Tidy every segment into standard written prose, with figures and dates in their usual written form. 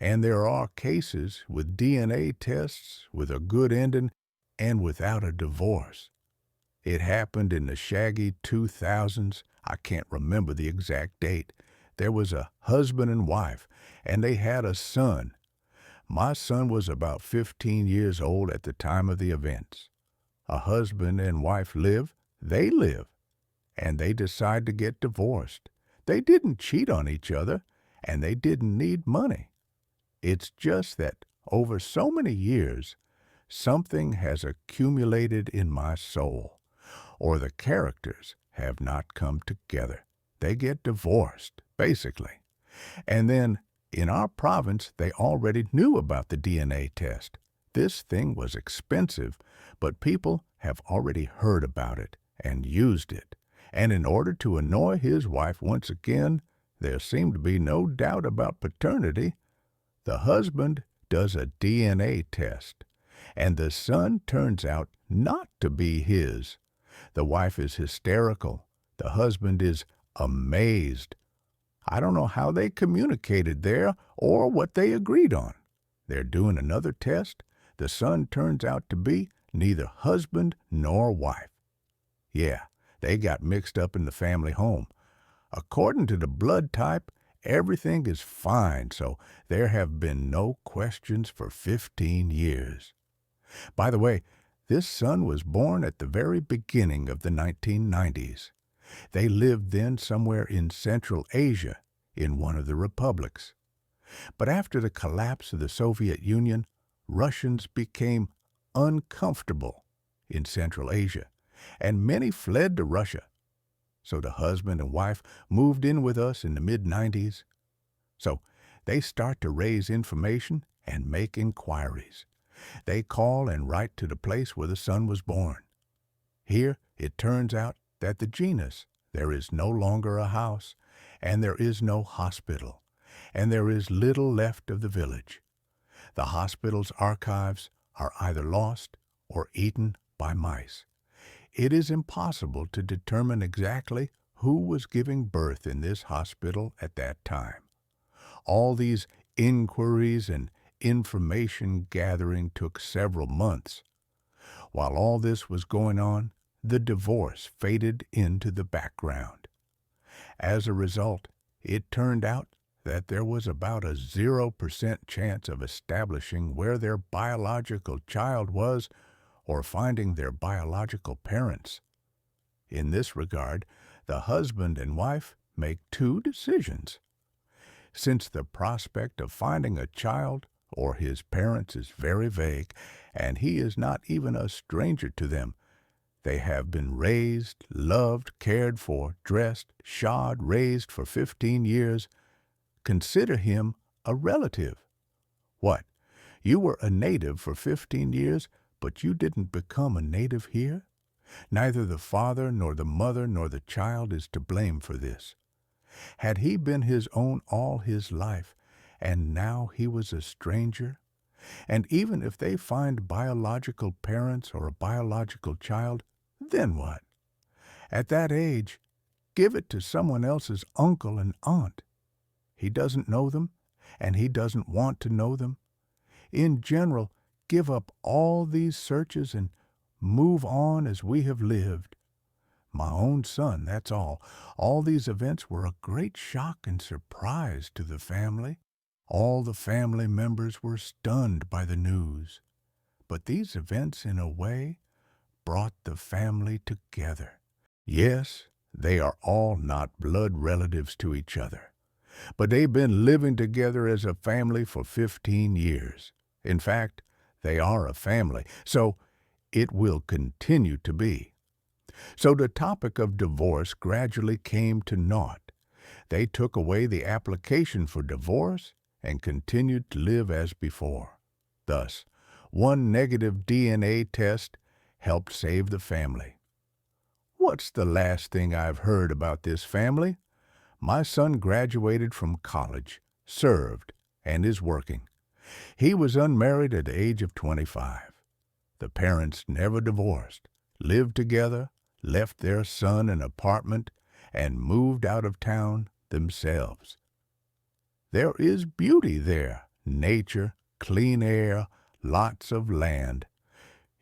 And there are cases with DNA tests with a good ending and without a divorce. It happened in the shaggy 2000s. I can't remember the exact date. There was a husband and wife, and they had a son. My son was about 15 years old at the time of the events. A husband and wife live, and they decide to get divorced. They didn't cheat on each other, and they didn't need money. It's just that over so many years, something has accumulated in my soul, or the characters have not come together. They get divorced, basically. And then, in our province, they already knew about the DNA test. This thing was expensive, but people have already heard about it and used it. And in order to annoy his wife once again, there seemed to be no doubt about paternity. The husband does a DNA test, and the son turns out not to be his. The wife is hysterical. The husband is amazed. I don't know how they communicated there or what they agreed on. They're doing another test. The son turns out to be neither husband nor wife. Yeah, they got mixed up in the family home. According to the blood type, everything is fine, so there have been no questions for 15 years. By the way, this son was born at the very beginning of the 1990s. They lived then somewhere in Central Asia, in one of the republics. But after the collapse of the Soviet Union, Russians became uncomfortable in Central Asia, and many fled to Russia. So the husband and wife moved in with us in the mid-90s. So they start to raise information and make inquiries. They call and write to the place where the son was born. Here it turns out that the genus, there is no longer a house, and there is no hospital, and there is little left of the village. The hospital's archives are either lost or eaten by mice. It is impossible to determine exactly who was giving birth in this hospital at that time. All these inquiries and information gathering took several months. While all this was going on, the divorce faded into the background. As a result, it turned out that there was about a 0% chance of establishing where their biological child was or finding their biological parents. In this regard, the husband and wife make two decisions. Since the prospect of finding a child or his parents is very vague, and he is not even a stranger to them, they have been raised, loved, cared for, dressed, shod, raised for 15 years. Consider him a relative. What? You were a native for 15 years, but you didn't become a native here? Neither the father nor the mother nor the child is to blame for this. Had he been his own all his life, and now he was a stranger? And even if they find biological parents or a biological child, then what? At that age, give it to someone else's uncle and aunt. He doesn't know them, and he doesn't want to know them. In general, give up all these searches and move on as we have lived. My own son, that's all. All these events were a great shock and surprise to the family. All the family members were stunned by the news. But these events, in a way, brought the family together. Yes, they are all not blood relatives to each other, but they've been living together as a family for 15 years. In fact, they are a family, so it will continue to be. So the topic of divorce gradually came to naught. They took away the application for divorce and continued to live as before. Thus, one negative DNA test helped save the family. What's the last thing I've heard about this family? My son graduated from college, served, and is working. He was unmarried at the age of 25. The parents never divorced, lived together, left their son an apartment, and moved out of town themselves. There is beauty there, nature, clean air, lots of land.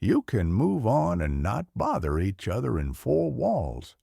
You can move on and not bother each other in four walls.